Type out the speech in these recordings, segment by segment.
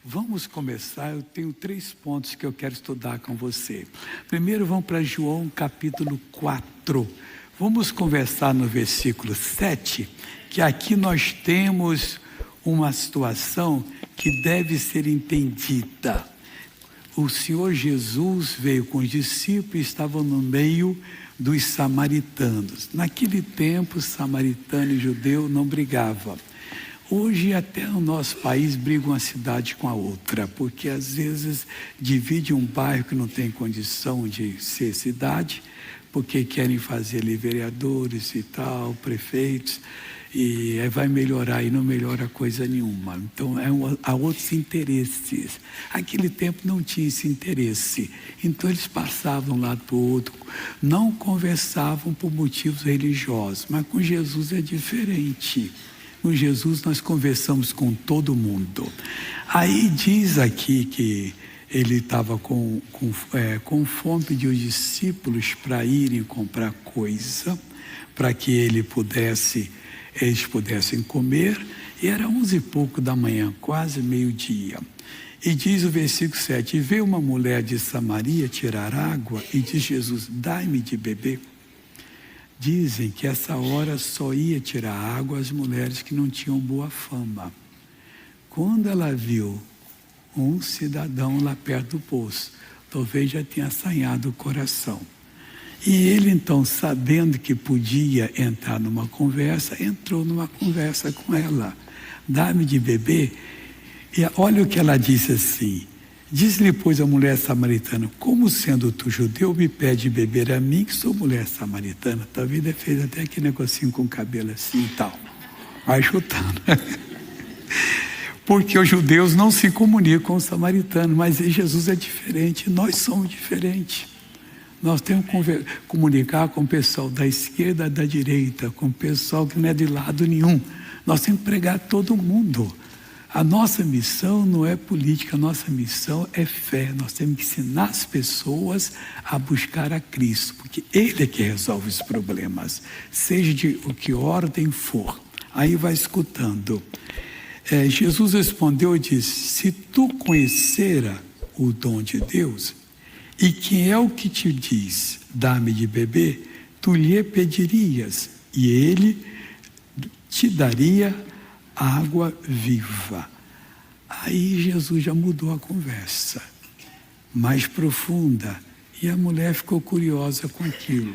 Vamos começar, eu tenho 3 pontos que eu quero estudar com você. Primeiro vamos para João capítulo 4. Vamos conversar no versículo 7, que aqui nós temos uma situação que deve ser entendida. O Senhor Jesus veio com os discípulos e estava no meio dos samaritanos. Naquele tempo, samaritano e judeu não brigavam. Hoje até no nosso país briga uma cidade com a outra, porque às vezes divide um bairro que não tem condição de ser cidade, porque querem fazer ali vereadores e tal, prefeitos, e vai melhorar e não melhora coisa nenhuma. Então há outros interesses. Aquele tempo não tinha esse interesse, então eles passavam de um lado para o outro, não conversavam por motivos religiosos, mas com Jesus é diferente. Com Jesus nós conversamos com todo mundo. Aí diz aqui que ele estava com fome, pediu os discípulos para irem comprar coisa, para que eles pudessem comer, e era 11 e pouco da manhã, quase meio-dia. E diz o versículo 7, e veio uma mulher de Samaria tirar água, e diz Jesus, dai-me de beber. Dizem que essa hora só ia tirar água as mulheres que não tinham boa fama. Quando ela viu um cidadão lá perto do poço, talvez já tenha assanhado o coração. E ele então, sabendo que podia entrar numa conversa, entrou numa conversa com ela. Dá-me de beber. E olha o que ela disse assim. Diz-lhe, pois, a mulher samaritana, como sendo tu judeu, me pede beber a mim, que sou mulher samaritana. Talvez ele fez até aquele negocinho com o cabelo assim e tal. Vai chutando. Porque os judeus não se comunicam com os samaritanos, mas Jesus é diferente, nós somos diferentes. Nós temos que comunicar com o pessoal da esquerda, da direita, com o pessoal que não é de lado nenhum. Nós temos que pregar todo mundo. A nossa missão não é política, a nossa missão é fé. Nós temos que ensinar as pessoas a buscar a Cristo, porque Ele é que resolve os problemas, seja de o que ordem for. Aí vai escutando. Jesus respondeu e disse, se tu conhecera o dom de Deus, e quem é o que te diz, dá-me de beber, tu lhe pedirias, e Ele te daria água viva. Aí Jesus já mudou a conversa, mais profunda, e a mulher ficou curiosa com aquilo.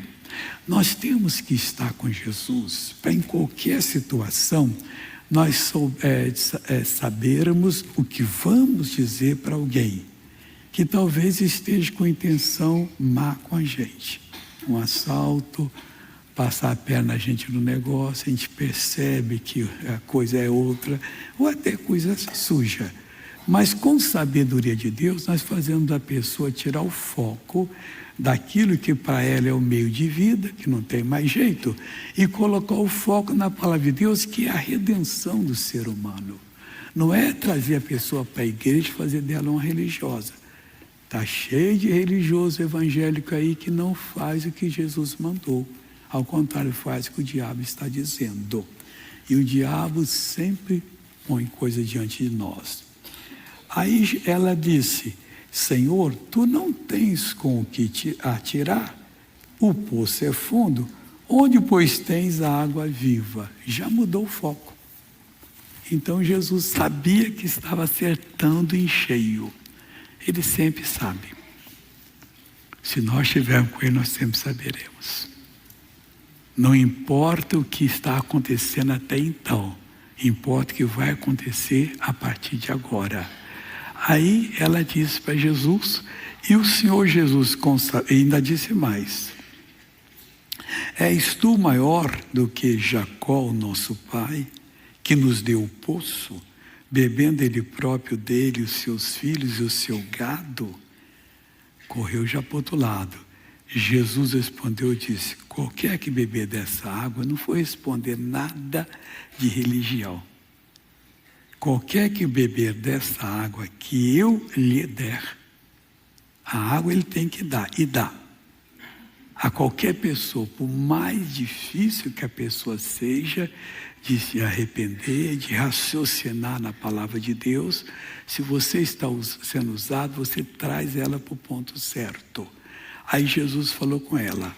Nós temos que estar com Jesus, para em qualquer situação, nós sabermos o que vamos dizer para alguém, que talvez esteja com intenção má com a gente. Um assalto, passar a perna a gente no negócio, a gente percebe que a coisa é outra, ou até coisa suja. Mas com sabedoria de Deus, nós fazemos da pessoa tirar o foco daquilo que para ela é o meio de vida, que não tem mais jeito, e colocar o foco na palavra de Deus, que é a redenção do ser humano. Não é trazer a pessoa para a igreja e fazer dela uma religiosa. Está cheio de religioso evangélico aí que não faz o que Jesus mandou. Ao contrário, faz o que o diabo está dizendo. E o diabo sempre põe coisa diante de nós. Aí ela disse, Senhor, tu não tens com o que te atirar? O poço é fundo. Onde, pois, tens a água viva? Já mudou o foco. Então Jesus sabia que estava acertando em cheio. Ele sempre sabe. Se nós estivermos com Ele, nós sempre saberemos. Não importa o que está acontecendo até então, importa o que vai acontecer a partir de agora. Aí ela disse para Jesus, e o Senhor Jesus ainda disse mais, és tu maior do que Jacó, o nosso pai, que nos deu o poço, bebendo ele próprio dele, os seus filhos e o seu gado? Correu já para o outro lado. Jesus respondeu e disse, qualquer que beber dessa água, não foi responder nada de religião. Qualquer que beber dessa água que eu lhe der, a água ele tem que dar, e dá. a qualquer pessoa, por mais difícil que a pessoa seja, de se arrepender, de raciocinar na palavra de Deus, se você está sendo usado, você traz ela para o ponto certo. Aí Jesus falou com ela,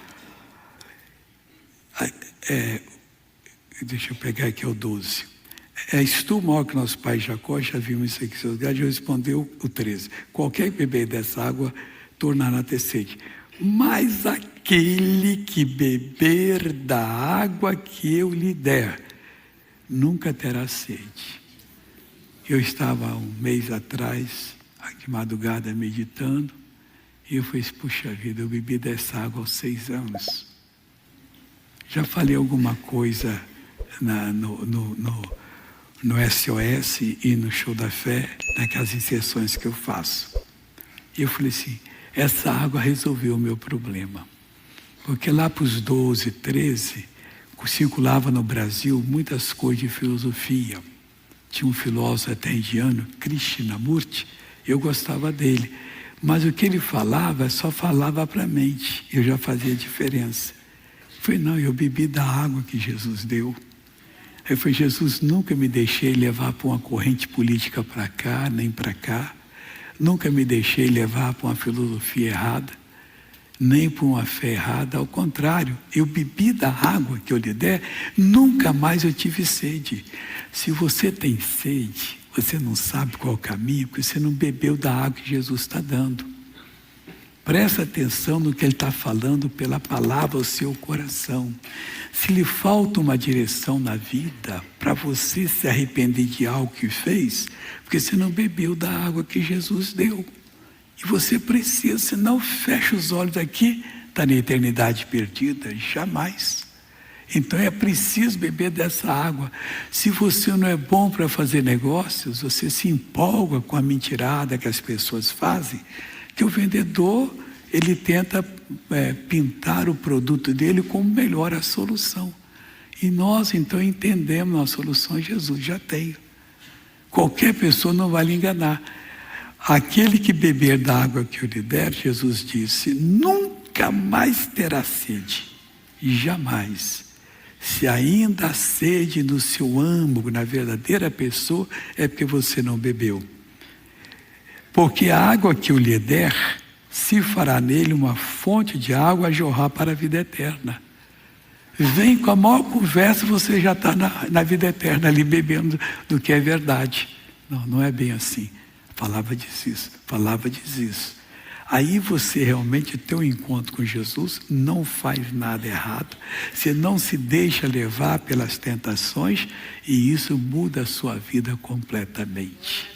deixa eu pegar aqui o 12. És tu maior que nosso pai Jacó? Já vimos isso aqui, seus gados. Respondeu o 13. Qualquer que beber dessa água tornará a ter sede. Mas aquele que beber da água que eu lhe der, nunca terá sede. Eu estava um mês atrás, de madrugada, meditando, e eu falei, puxa vida, eu bebi dessa água aos 6 anos. Já falei alguma coisa no SOS e no Show da Fé, naquelas inserções que eu faço. E eu falei assim, essa água resolveu o meu problema. Porque lá para os 12, 13, circulava no Brasil muitas coisas de filosofia. Tinha um filósofo até indiano, Krishnamurti, eu gostava dele. Mas o que ele falava, só falava para a mente. Eu já fazia diferença. Eu falei, não, eu bebi da água que Jesus deu. Eu falei, Jesus, nunca me deixei levar por uma corrente política para cá, nem para cá. Nunca me deixei levar por uma filosofia errada, nem por uma fé errada. Ao contrário, eu bebi da água que eu lhe der, nunca mais eu tive sede. Se você tem sede, você não sabe qual é o caminho, porque você não bebeu da água que Jesus está dando. Presta atenção no que ele está falando pela palavra ao seu coração. Se lhe falta uma direção na vida, para você se arrepender de algo que fez, porque você não bebeu da água que Jesus deu. E você precisa, senão fecha os olhos aqui, está na eternidade perdida, jamais. Então é preciso beber dessa água. Se você não é bom para fazer negócios, você se empolga com a mentirada que as pessoas fazem, que o vendedor, ele tenta pintar o produto dele como melhor a solução. E nós então entendemos a solução, Jesus já tem. Qualquer pessoa não vai lhe enganar. Aquele que beber da água que eu lhe der, Jesus disse, nunca mais terá sede. E jamais. Se ainda há sede no seu âmago, na verdadeira pessoa, é porque você não bebeu. Porque a água que eu lhe der, se fará nele uma fonte de água a jorrar para a vida eterna. Vem com a maior conversa, você já está na vida eterna, ali bebendo do que é verdade. Não, não é bem assim. A palavra diz isso, a palavra diz isso. Aí você realmente tem um encontro com Jesus, não faz nada errado, você não se deixa levar pelas tentações, e isso muda a sua vida completamente.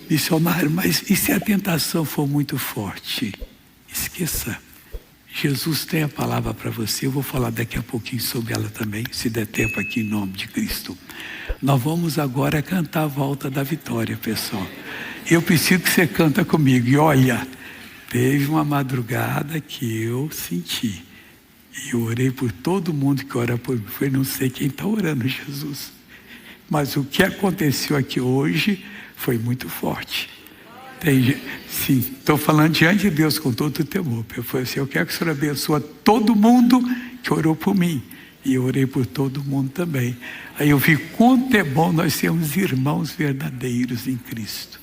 Missionário, mas e se a tentação for muito forte? Esqueça. Jesus tem a palavra para você. Eu vou falar daqui a pouquinho sobre ela também, se der tempo aqui, em nome de Cristo. Nós vamos agora cantar a volta da vitória, pessoal. Eu preciso que você canta comigo. E olha, teve uma madrugada que eu senti. E eu orei por todo mundo que ora por mim. Foi, não sei quem está orando, Jesus. Mas o que aconteceu aqui hoje foi muito forte. Sim, estou falando diante de Deus com todo o temor. Eu falei assim, eu quero que o Senhor abençoe todo mundo que orou por mim. E eu orei por todo mundo também. Aí eu vi quanto é bom nós sermos irmãos verdadeiros em Cristo.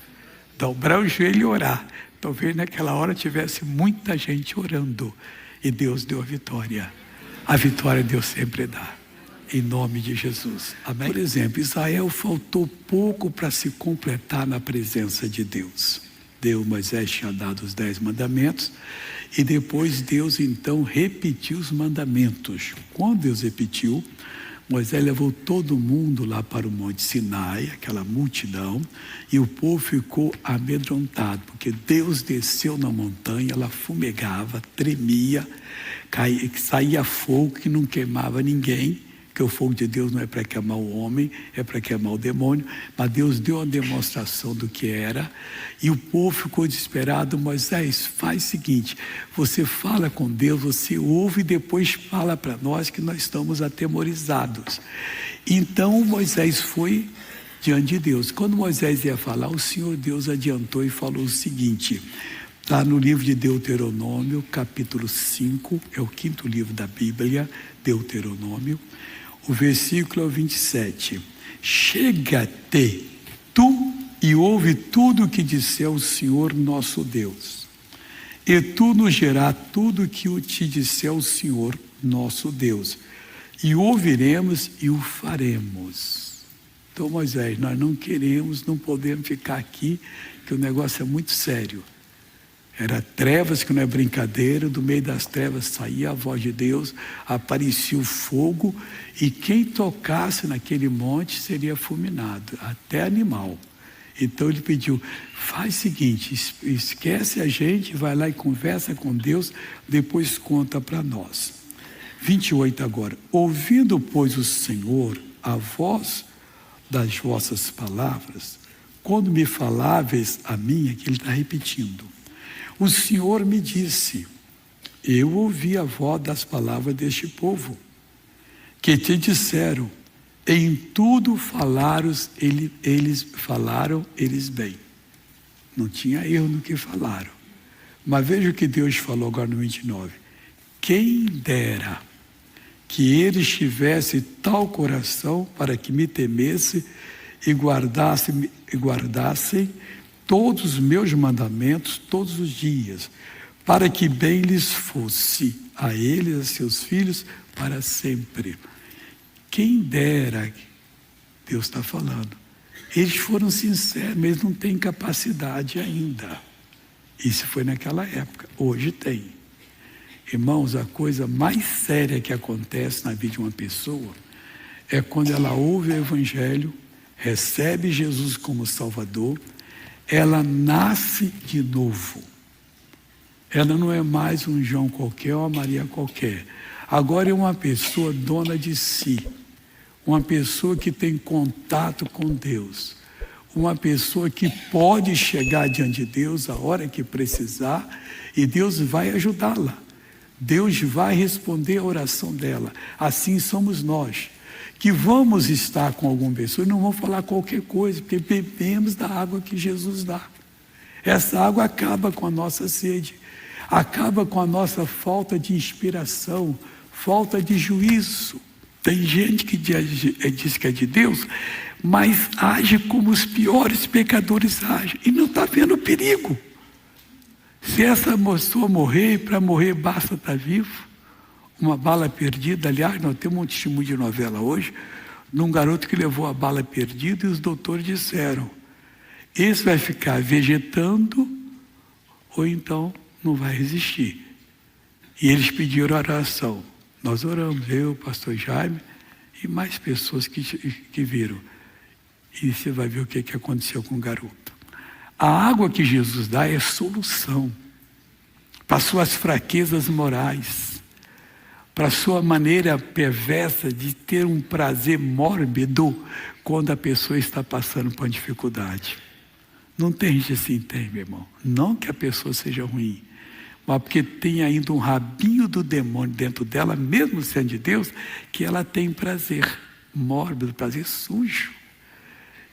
Dobrar o joelho e orar. Talvez naquela hora tivesse muita gente orando. E Deus deu a vitória. A vitória Deus sempre dá. Em nome de Jesus. Amém? Por exemplo, Israel faltou pouco para se completar na presença de Deus. Moisés tinha dado os 10 mandamentos. E depois Deus então repetiu os mandamentos. Quando Deus repetiu, Moisés levou todo mundo lá para o Monte Sinai, aquela multidão, e o povo ficou amedrontado, porque Deus desceu na montanha, ela fumegava, tremia, saía fogo que não queimava ninguém, porque o fogo de Deus não é para queimar o homem, é para queimar o demônio, mas Deus deu uma demonstração do que era, e o povo ficou desesperado. Moisés, faz o seguinte, você fala com Deus, você ouve e depois fala para nós que nós estamos atemorizados. Então Moisés foi diante de Deus. Quando Moisés ia falar, o Senhor Deus adiantou e falou o seguinte, Está no livro de Deuteronômio, capítulo 5, é o 5º livro da Bíblia, Deuteronômio. O versículo é o 27. Chega-te, tu, e ouve tudo o que disser o Senhor nosso Deus. E tu nos dirás tudo o que te disser o Senhor nosso Deus. E ouviremos e o faremos. Então, Moisés, nós não queremos, não podemos ficar aqui, que o negócio é muito sério. Era trevas, que não é brincadeira, do meio das trevas saía a voz de Deus, aparecia o fogo, e quem tocasse naquele monte seria fulminado, até animal. Então ele pediu, faz o seguinte, esquece a gente, vai lá e conversa com Deus, depois conta para nós. 28 agora. Ouvindo, pois, o Senhor a voz das vossas palavras, quando me faláveis a mim, aqui ele está repetindo, o Senhor me disse, eu ouvi a voz das palavras deste povo, que te disseram, em tudo eles falaram bem. Não tinha erro no que falaram. Mas veja o que Deus falou agora no 29. Quem dera que eles tivessem tal coração para que me temesse e guardassem todos os meus mandamentos todos os dias, para que bem lhes fosse, a eles e a seus filhos, para sempre. Quem dera, Deus está falando, eles foram sinceros, mas não têm capacidade ainda. Isso foi naquela época, hoje tem. Irmãos, a coisa mais séria que acontece na vida de uma pessoa é quando ela ouve o Evangelho, recebe Jesus como Salvador, ela nasce de novo. Ela não é mais um João qualquer ou uma Maria qualquer. Agora é uma pessoa dona de si. Uma pessoa que tem contato com Deus. Uma pessoa que pode chegar diante de Deus a hora que precisar e Deus vai ajudá-la. Deus vai responder a oração dela. Assim somos nós, que vamos estar com alguma pessoa e não vamos falar qualquer coisa, porque bebemos da água que Jesus dá. Essa água acaba com a nossa sede, acaba com a nossa falta de inspiração, falta de juízo. Tem gente que diz que é de Deus, mas age como os piores pecadores agem, e não está vendo o perigo. Se essa pessoa morrer, para morrer basta estar vivo. Uma bala perdida, aliás, nós temos um testemunho de novela hoje, de um garoto que levou a bala perdida e os doutores disseram, esse vai ficar vegetando ou então não vai resistir. E eles pediram oração. Nós oramos, eu, o pastor Jaime e mais pessoas que viram. E você vai ver o que aconteceu com o garoto. A água que Jesus dá é solução para suas fraquezas morais, para a sua maneira perversa de ter um prazer mórbido quando a pessoa está passando por uma dificuldade. Não tem gente assim, tem, meu irmão. Não que a pessoa seja ruim, mas porque tem ainda um rabinho do demônio dentro dela, mesmo sendo de Deus, que ela tem prazer mórbido, prazer sujo.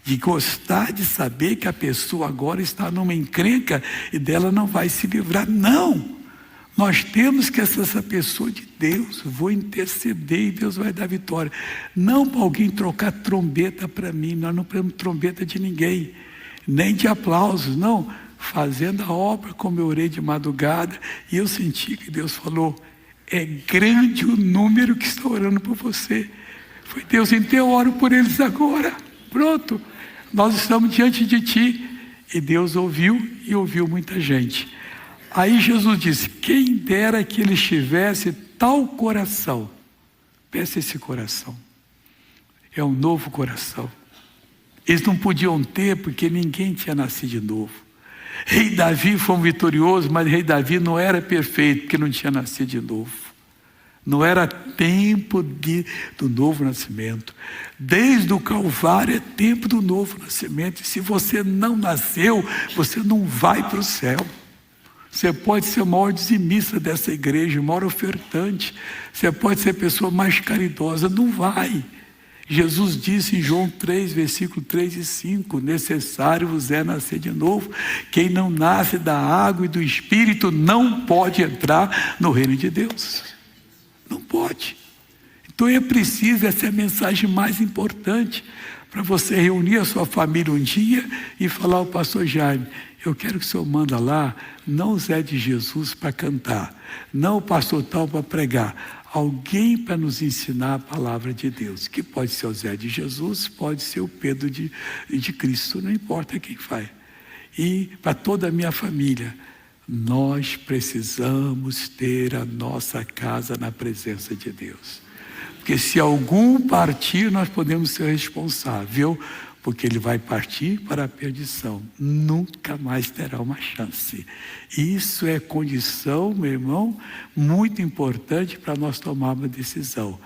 De gostar de saber que a pessoa agora está numa encrenca e dela não vai se livrar. Não! Nós temos que ser essa pessoa de Deus, vou interceder e Deus vai dar vitória. Não para alguém trocar trombeta para mim, nós não queremos trombeta de ninguém, nem de aplausos, não. Fazendo a obra como eu orei de madrugada e eu senti que Deus falou, é grande o número que está orando por você. Foi Deus, então eu oro por eles agora. Pronto, nós estamos diante de ti. E Deus ouviu e ouviu muita gente. Aí Jesus disse, quem dera que eles tivessem tal coração. Peça esse coração. É um novo coração. Eles não podiam ter porque ninguém tinha nascido de novo. Rei Davi foi um vitorioso, mas rei Davi não era perfeito porque não tinha nascido de novo. Não era tempo do novo nascimento. Desde o Calvário é tempo do novo nascimento. E se você não nasceu, você não vai para o céu. Você pode ser o maior dizimista dessa igreja, o maior ofertante. Você pode ser a pessoa mais caridosa, não vai. Jesus disse em João 3, versículo 3 e 5, necessário vos é nascer de novo. Quem não nasce da água e do Espírito não pode entrar no reino de Deus. Não pode. Então é preciso, essa é a mensagem mais importante, para você reunir a sua família um dia e falar ao pastor Jaime, eu quero que o senhor manda lá, não o Zé de Jesus para cantar, não o pastor tal para pregar, alguém para nos ensinar a palavra de Deus, que pode ser o Zé de Jesus, pode ser o Pedro de Cristo, não importa quem faz. E para toda a minha família, nós precisamos ter a nossa casa na presença de Deus. Porque se algum partir, nós podemos ser responsável, porque ele vai partir para a perdição. Nunca mais terá uma chance. Isso é condição, meu irmão, muito importante para nós tomarmos uma decisão.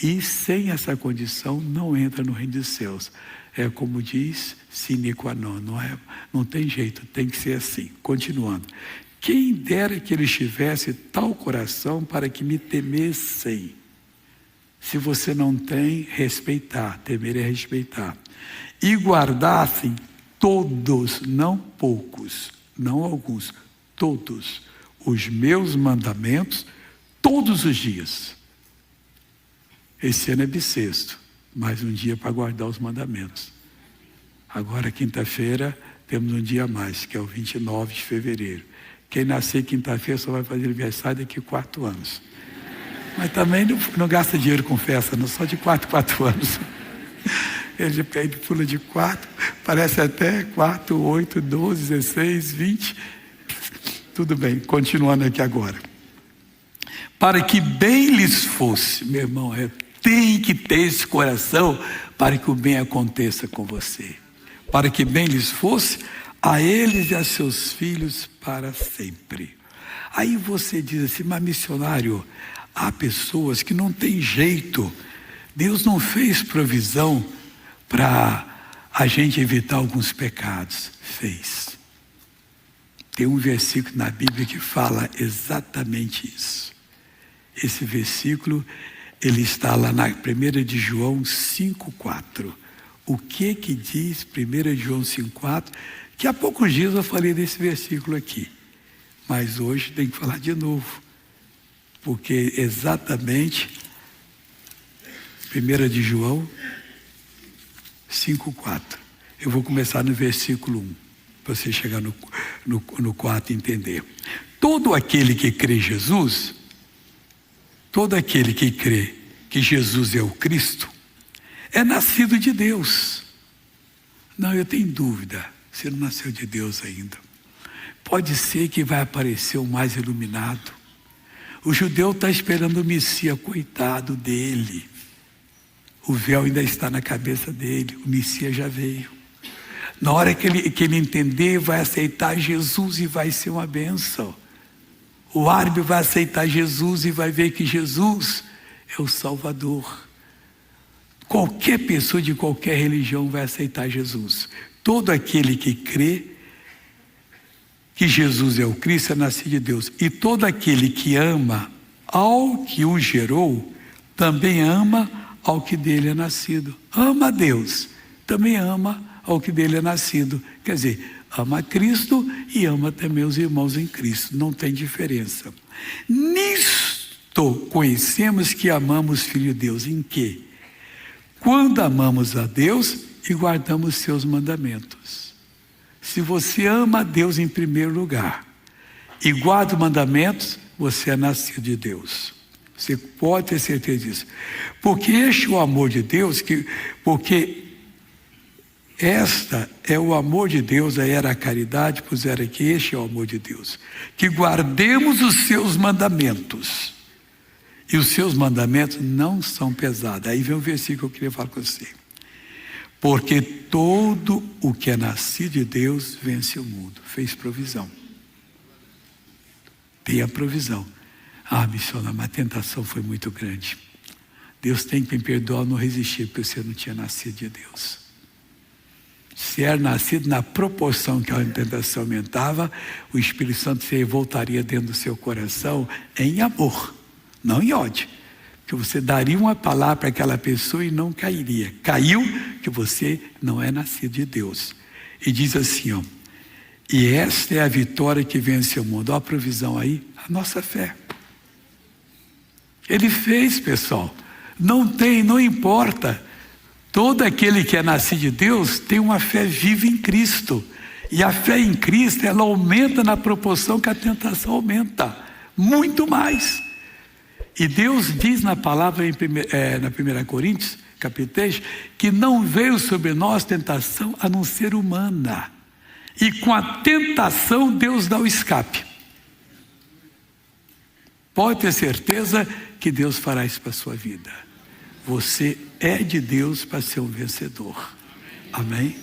E sem essa condição, não entra no reino dos céus. É como diz, sine qua non, não tem jeito, tem que ser assim. Continuando. Quem dera que eles tivessem tal coração para que me temessem. Se você não tem, respeitar, temer é respeitar. E guardassem todos, não poucos, não alguns, todos os meus mandamentos, todos os dias. Esse ano é bissexto, mais um dia para guardar os mandamentos. Agora, quinta-feira, temos um dia a mais, que é o 29 de fevereiro. Quem nascer quinta-feira só vai fazer aniversário daqui a 4 anos. Mas também não gasta dinheiro com festa, não, só de 4 anos. Ele pula de 4, parece até 4, 8, 12, 16, 20. Tudo bem, continuando aqui agora. Para que bem lhes fosse, meu irmão, tem que ter esse coração para que o bem aconteça com você. Para que bem lhes fosse, a eles e a seus filhos para sempre. Aí você diz assim, mas missionário, há pessoas que não tem jeito. Deus não fez provisão para a gente evitar alguns pecados. Fez. Tem um versículo na Bíblia que fala exatamente isso. Esse versículo, ele está lá na 1 de João 5,4. O que diz 1 de João 5,4? Que há poucos dias eu falei desse versículo aqui. Mas hoje tem que falar de novo. Porque exatamente 1 de João 5,4. Eu vou começar no versículo 1, para você chegar no 4 e entender. Todo aquele que crê em Jesus, todo aquele que crê que Jesus é o Cristo, é nascido de Deus. Não, eu tenho dúvida, você não nasceu de Deus ainda. Pode ser que vai aparecer o mais iluminado. O judeu está esperando o Messias, coitado dele. O véu ainda está na cabeça dele, o Messias já veio. Na hora que ele entender, vai aceitar Jesus e vai ser uma bênção. O árabe vai aceitar Jesus e vai ver que Jesus é o Salvador. Qualquer pessoa de qualquer religião vai aceitar Jesus. Todo aquele que crê que Jesus é o Cristo, é nascido de Deus. E todo aquele que ama ao que o gerou, também ama ao que dele é nascido. Ama a Deus, também ama ao que dele é nascido. Quer dizer, ama a Cristo e ama também os irmãos em Cristo. Não tem diferença. Nisto conhecemos que amamos Filho de Deus. Em quê? Quando amamos a Deus e guardamos seus mandamentos. Se você ama a Deus em primeiro lugar e guarda os mandamentos, você é nascido de Deus. Você pode ter certeza disso. Porque este é o amor de Deus, porque esta é o amor de Deus, aí era a caridade, puseram aqui, este é o amor de Deus. Que guardemos os seus mandamentos. E os seus mandamentos não são pesados. Aí vem um versículo que eu queria falar com você. Porque todo o que é nascido de Deus vence o mundo. Fez provisão. Tem a provisão. Missionário, mas a tentação foi muito grande. Deus tem que me perdoar, não resistir, porque você não tinha nascido de Deus. Se era nascido na proporção que a tentação aumentava, o Espírito Santo se voltaria dentro do seu coração em amor, não em ódio. que você daria uma palavra para aquela pessoa e não cairia. Caiu que você não é nascido de Deus. E diz assim, ó, e esta é a vitória que vence o mundo. Olha a provisão aí, a nossa fé. Ele fez, pessoal. Não importa. Todo aquele que é nascido de Deus tem uma fé viva em Cristo. E a fé em Cristo, ela aumenta na proporção que a tentação aumenta. Muito mais. E Deus diz na palavra na 1 Coríntios, capítulo 3, que não veio sobre nós tentação a não ser humana. E com a tentação Deus dá o escape. Pode ter certeza que Deus fará isso para a sua vida. Você é de Deus para ser um vencedor. Amém?